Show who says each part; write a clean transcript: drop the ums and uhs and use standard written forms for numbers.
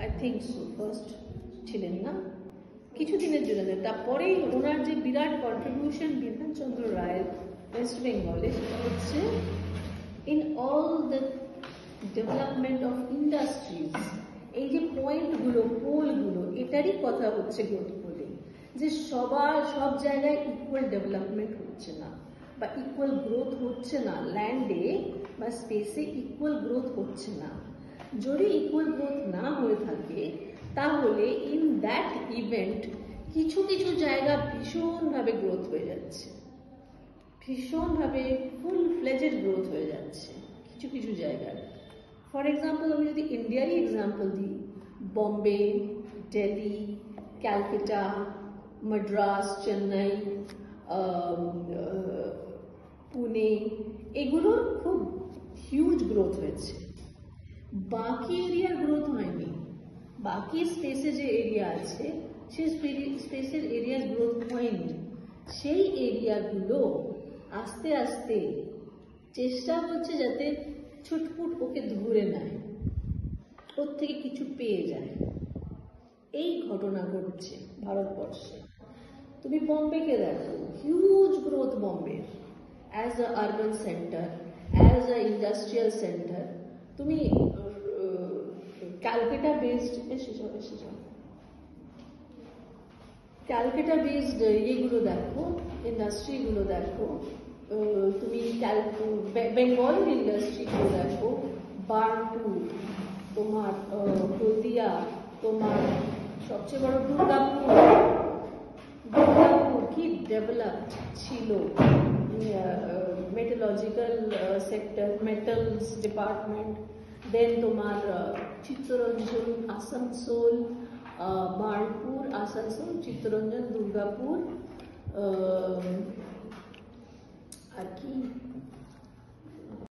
Speaker 1: I think so first ছিলেন না, কিছুদিনের জন্য। তারপরেই ওনার যে বিরাট কন্ট্রিবিউশন বিধানচন্দ্র রায়ের ওয়েস্ট বেঙ্গলে, সেটা হচ্ছে in all the development of industries, এই যে পয়েন্টগুলো, পোলগুলো, এটারই কথা হচ্ছে গ্রোথ পোলে, যে সব জায়গায় ইকুয়াল ডেভেলপমেন্ট হচ্ছে না, বা ইকুয়াল গ্রোথ হচ্ছে না, ল্যান্ডে বা স্পেসে ইকুয়াল গ্রোথ হচ্ছে না। যদি ইকুয়াল গ্রোথ না হয়ে থাকে, তাহলে ইন দ্যাট ইভেন্ট কিছু কিছু জায়গা ভীষণভাবে গ্রোথ হয়ে যাচ্ছে, ভীষণভাবে ফুল ফ্লেজেড গ্রোথ হয়ে যাচ্ছে কিছু কিছু জায়গায়। ফর এক্সাম্পল, আমি যদি ইন্ডিয়ারই এক্সাম্পল দিই, বম্বে, দিল্লি, ক্যালকাটা, মাদ্রাস, চেন্নাই, পুনে, এগুলোর খুব হিউজ গ্রোথ হয়েছে। বাকি এরিয়ার গ্রোথ হয়নি। বাকি স্পেসে যে এরিয়া আছে, সেই স্পেসের এরিয়ার গ্রোথ হয়নি। সেই এরিয়াগুলো আস্তে আস্তে চেষ্টা করছে যাতে ছুটপুট ওকে ধরে নেয়, ওর থেকে কিছু পেয়ে যায়। এই ঘটনা ঘটছে ভারতবর্ষে। তুমি বম্বেকে দেখো, huge growth Bombay as a urban centre, as a industrial centre. তুমি ক্যালকাটা বেসড ক্যালকাটা বেসড ইয়েগুলো দেখো, ইন্ডাস্ট্রিগুলো দেখো, তুমি বেঙ্গলের ইন্ডাস্ট্রিগুলো দেখো, বার্নপুর, তোমার হলদিয়া, তোমার সবচেয়ে বড় দুর্গাপুর কি ডেভেলপড ছিল, মেটালজিক্যাল সেক্টর, মেটালস ডিপার্টমেন্ট। দেন তোমার চিত্তরঞ্জন, আসানসোল, বার্নপুর, আসানসোল, চিত্তরঞ্জন, দুর্গাপুর,